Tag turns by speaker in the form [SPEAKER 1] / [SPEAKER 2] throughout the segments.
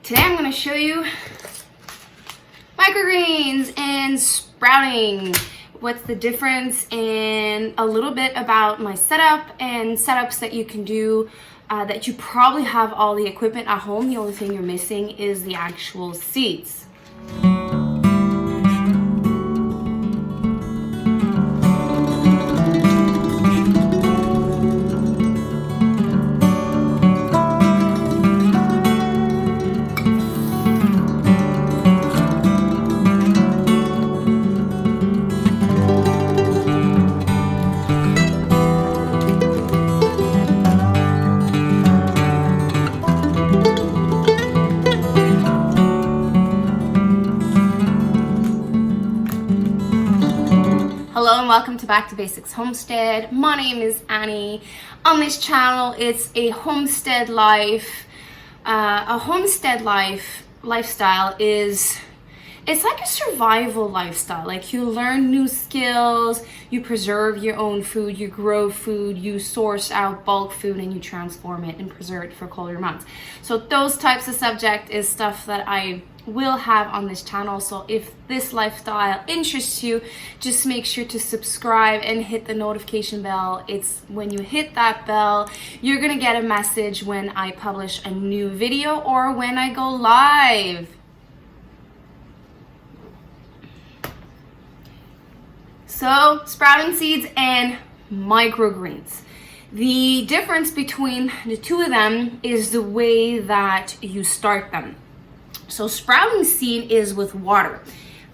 [SPEAKER 1] Today I'm going to show you microgreens and sprouting. What's the difference, and a little bit about my setup and setups that you can do that you probably have all the equipment at home. The only thing you're missing is the actual seeds. Hello and welcome to Back to Basics Homestead. My name is Annie. On this channel, it's a homestead life. Lifestyle is, it's like a survival lifestyle. Like, you learn new skills, you preserve your own food, you grow food, you source out bulk food, and you transform it and preserve it for colder months. So those types of subject is stuff that I will have on this channel. So if this lifestyle interests you, just make sure to subscribe and hit the notification bell. It's when you hit that bell, you're gonna get a message when I publish a new video or when I go live. So, sprouting seeds and microgreens. The difference between the two of them is the way that you start them. So sprouting seed is with water.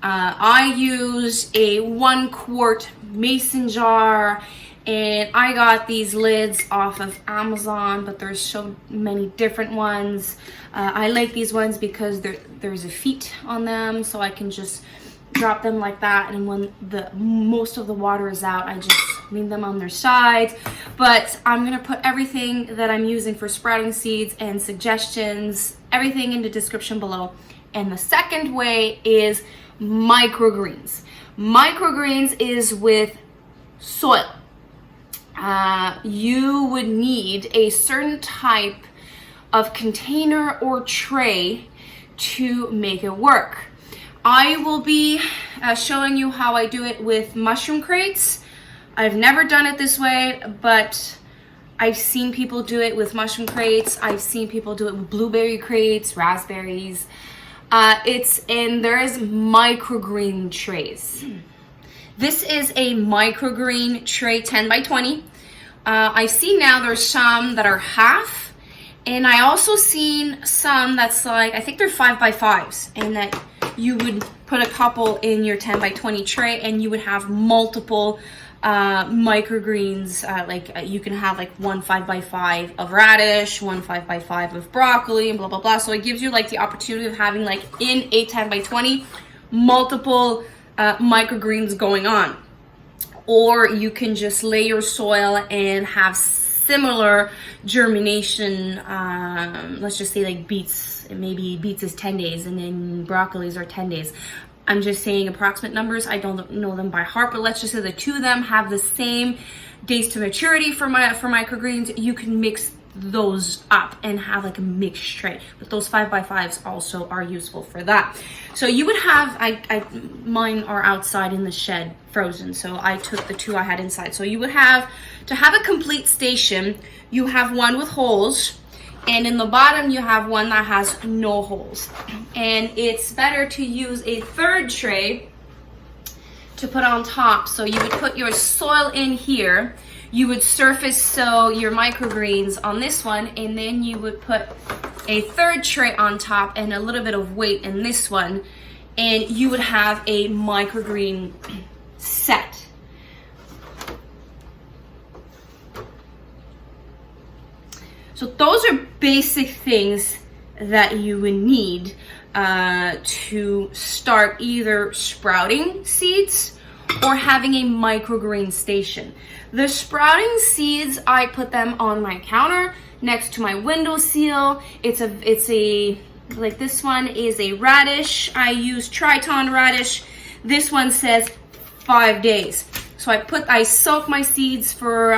[SPEAKER 1] I use a 1 quart mason jar, and I got these lids off of Amazon, but there's so many different ones. I like these ones because there's a feet on them, so I can just drop them like that, and when most of the water is out, I just leave them on their sides. But I'm gonna put everything that I'm using for sprouting seeds and suggestions, everything in the description below. And the second way is microgreens. Microgreens is with soil. You would need a certain type of container or tray to make it work. I will be showing you how I do it with mushroom crates. I've never done it this way, but I've seen people do it with mushroom crates. I've seen people do it with blueberry crates, raspberries. There is microgreen trays. This is a microgreen tray 10 by 20. I've seen now there's some that are half, and I also seen some that's like, I think they're 5 by 5s, and that you would put a couple in your 10 by 20 tray, and you would have multiple microgreens. You can have like 1 5 by 5 of radish, 1 5 by 5 of broccoli, and blah blah blah. So it gives you like the opportunity of having, like, in a 10 by 20 multiple microgreens going on. Or you can just lay your soil and have similar germination. Let's just say like beets. Maybe beets is 10 days, and then broccolis are 10 days. I'm just saying approximate numbers. I don't know them by heart, but let's just say the two of them have the same days to maturity for microgreens. You can mix those up and have like a mixed tray, but those 5 by 5s also are useful for that. So you would have, mine are outside in the shed frozen, so I took the two I had inside. So you would have, to have a complete station, you have one with holes, and in the bottom you have one that has no holes. And it's better to use a third tray to put on top. So you would put your soil in here, you would surface sow your microgreens on this one, and then you would put a third tray on top and a little bit of weight in this one, and you would have a microgreen set. So those are basic things that you would need to start either sprouting seeds or having a microgreen station. The sprouting seeds, I put them on my counter next to my windowsill. It's a like, this one is a radish. I use Triton radish. This one says 5 days. So I soak my seeds for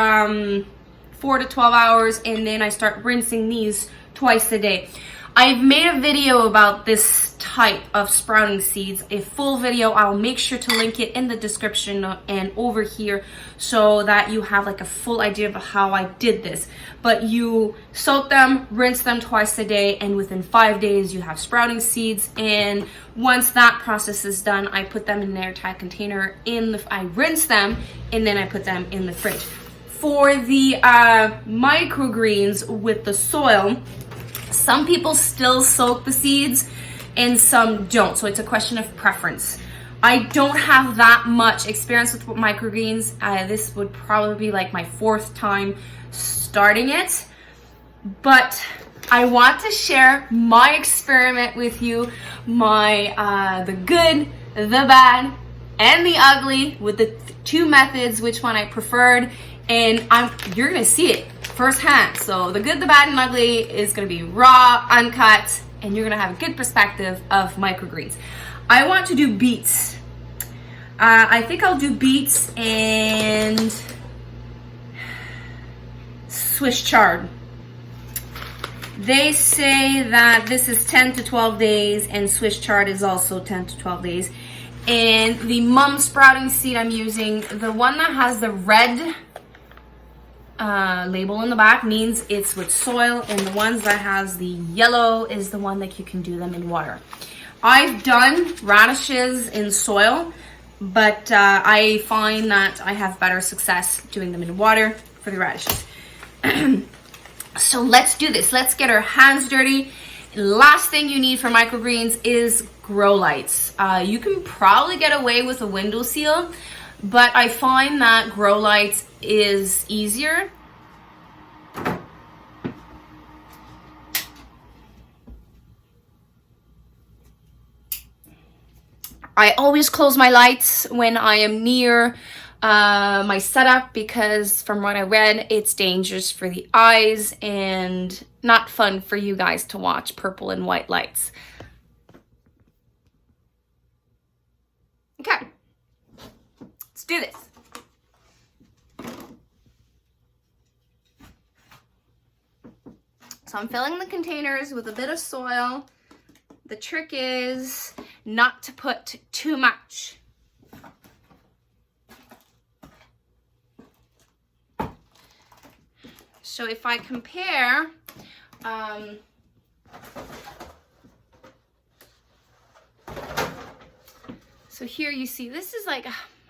[SPEAKER 1] 4 to 12 hours, and then I start rinsing these twice a day. I've made a video about this type of sprouting seeds, a full video. I'll make sure to link it in the description and over here so that you have like a full idea of how I did this. But you soak them, rinse them twice a day, and within 5 days you have sprouting seeds. And once that process is done, I put them in an airtight container. I rinse them and then I put them in the fridge. For the microgreens with the soil, some people still soak the seeds and some don't, so it's a question of preference. I don't have that much experience with microgreens. This would probably be like my 4th time starting it, but I want to share my experiment with you, the good, the bad, and the ugly with the 2 methods, which one I preferred, and you're gonna see it firsthand. So the good, the bad, and ugly is gonna be raw, uncut, and you're gonna have a good perspective of microgreens. I want to do beets. I think I'll do beets and Swiss chard. They say that this is 10 to 12 days and Swiss chard is also 10 to 12 days. And the mum sprouting seed I'm using, the one that has the red label in the back means it's with soil, and the ones that has the yellow is the one that you can do them in water. I've done radishes in soil, but I find that I have better success doing them in water for the radishes. So let's do this. Let's get our hands dirty. Last thing you need for microgreens is grow lights. You can probably get away with a window seal, but I find that grow lights is easier. I always close my lights when I am near my setup because from what I read, it's dangerous for the eyes and not fun for you guys to watch purple and white lights. Okay, let's do this. So I'm filling the containers with a bit of soil. The trick is not to put too much. So if I compare, so here you see, this is like,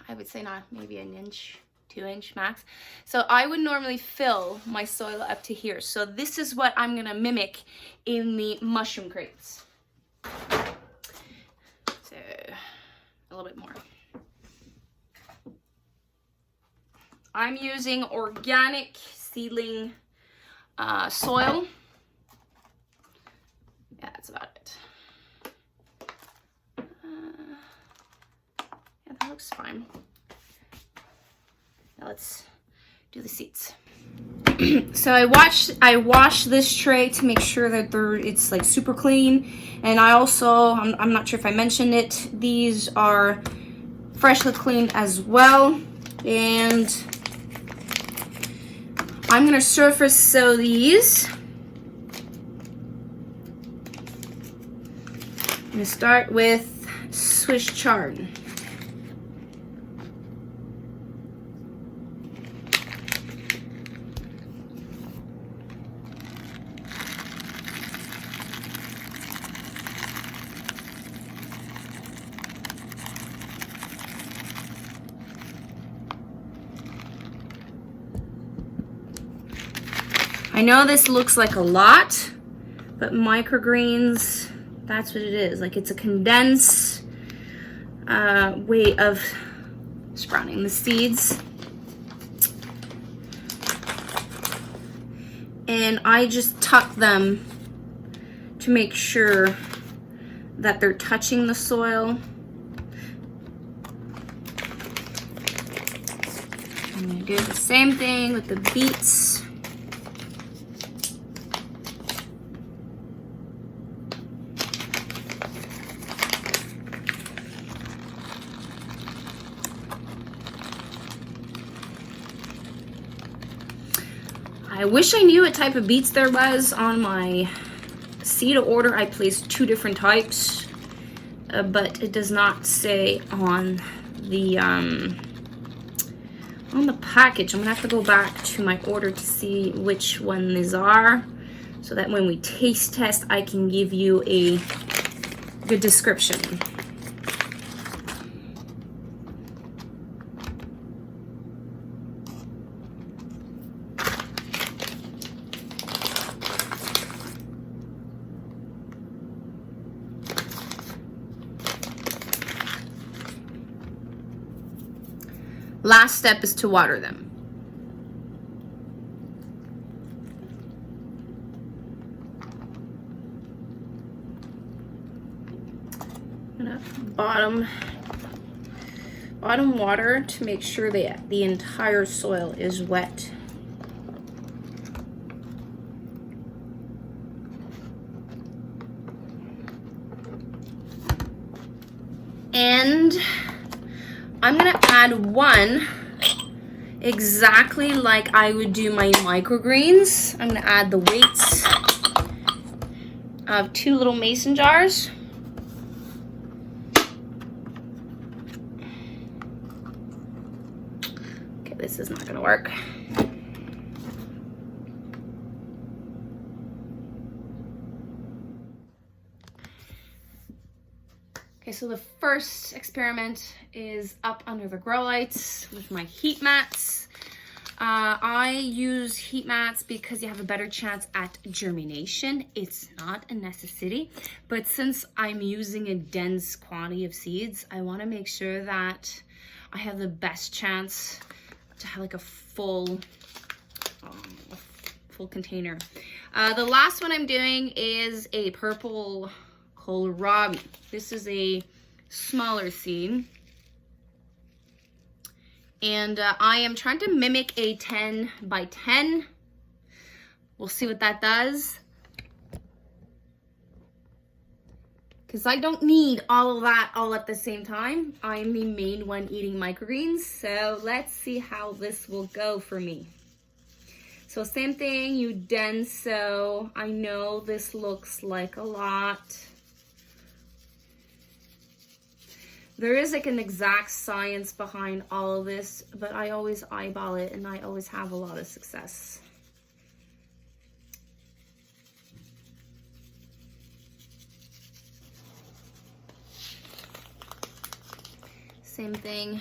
[SPEAKER 1] I would say not maybe an inch, 2 inch max. So I would normally fill my soil up to here. So this is what I'm gonna mimic in the mushroom crates. So a little bit more. I'm using organic seedling soil. Yeah, that's about it. Yeah, that looks fine. Now let's do the seeds. So I washed this tray to make sure that it's like super clean, and I also, I'm not sure if I mentioned it, these are freshly cleaned as well, and I'm gonna surface sow these. I'm gonna start with Swiss chard. I know this looks like a lot, but microgreens, that's what it is. Like, it's a condensed way of sprouting the seeds. And I just tuck them to make sure that they're touching the soil. I'm gonna do the same thing with the beets. I wish I knew what type of beets there was on my seed order, I placed 2 different types, but it does not say on the package. I'm gonna have to go back to my order to see which one these are, so that when we taste test, I can give you a good description. Last step is to water them. I'm gonna bottom water to make sure that the entire soil is wet. And I'm gonna add 1 exactly like I would do my microgreens. I'm gonna add the weights of 2 little mason jars. Okay, this is not gonna work. Okay, so the first experiment is up under the grow lights with my heat mats. I use heat mats because you have a better chance at germination. It's not a necessity, but since I'm using a dense quantity of seeds, I want to make sure that I have the best chance to have like a full container. The last one I'm doing is a purple kohlrabi. This is a smaller seed, and I am trying to mimic a 10 by 10. We'll see what that does, because I don't need all of that all at the same time. I'm the main one eating microgreens, so let's see how this will go for me. So same thing, you denso. I know this looks like a lot. There is like an exact science behind all of this, but I always eyeball it and I always have a lot of success. Same thing,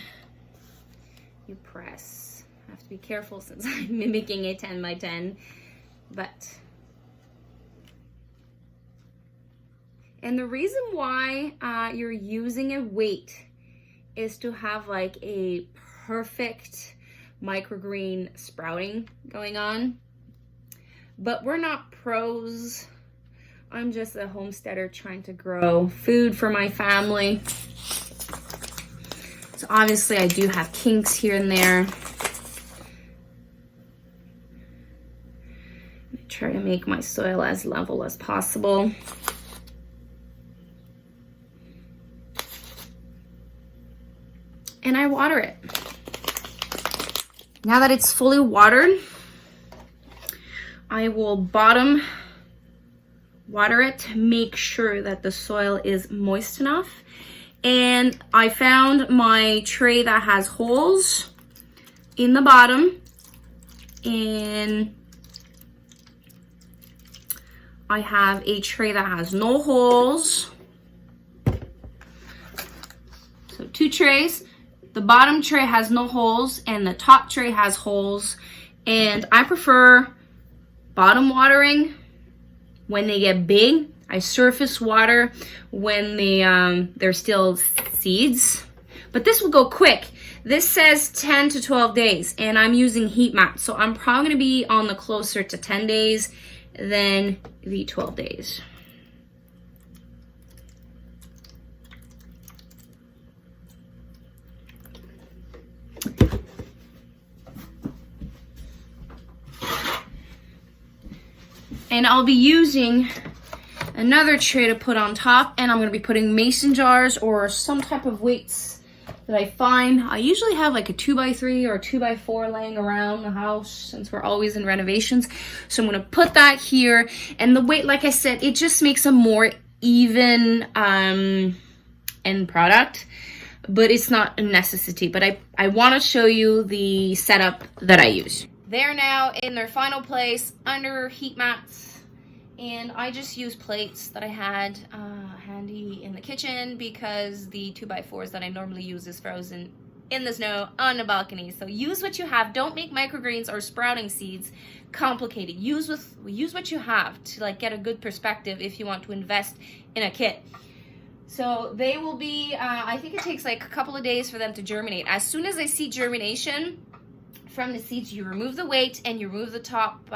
[SPEAKER 1] you press. I have to be careful since I'm mimicking a 10 by 10, but. And the reason why you're using a weight is to have like a perfect microgreen sprouting going on. But we're not pros. I'm just a homesteader trying to grow food for my family. So obviously I do have kinks here and there. I try to make my soil as level as possible. And I water it. Now that it's fully watered, I will bottom water it to make sure that the soil is moist enough. And I found my tray that has holes in the bottom, and I have a tray that has no holes. So 2 trays. The bottom tray has no holes and the top tray has holes, and I prefer bottom watering when they get big. I surface water when they're still seeds, but this will go quick. This says 10 to 12 days and I'm using heat mats, so I'm probably gonna be on the closer to 10 days than the 12 days. And I'll be using another tray to put on top, and I'm going to be putting mason jars or some type of weights that I find. I usually have like a 2x3 or a 2x4 laying around the house since we're always in renovations. So I'm gonna put that here. And the weight, like I said, it just makes a more even end product, but it's not a necessity. But I wanna show you the setup that I use. They're now in their final place under heat mats. And I just use plates that I had handy in the kitchen because the 2x4s that I normally use is frozen in the snow on the balcony. So use what you have. Don't make microgreens or sprouting seeds complicated. Use what you have to like get a good perspective if you want to invest in a kit. So they will be, I think it takes like a couple of days for them to germinate. As soon as I see germination from the seeds, you remove the weight and you remove the top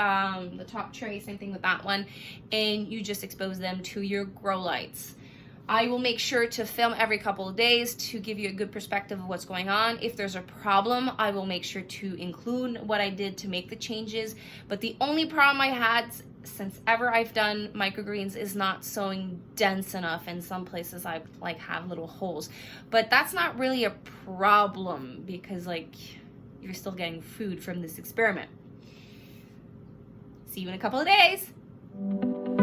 [SPEAKER 1] tray, same thing with that one, and you just expose them to your grow lights. I will make sure to film every couple of days to give you a good perspective of what's going on. If there's a problem, I will make sure to include what I did to make the changes. But the only problem I had since ever I've done microgreens is not sowing dense enough, and some places I like have little holes. But that's not really a problem because like you're still getting food from this experiment. See you in a couple of days.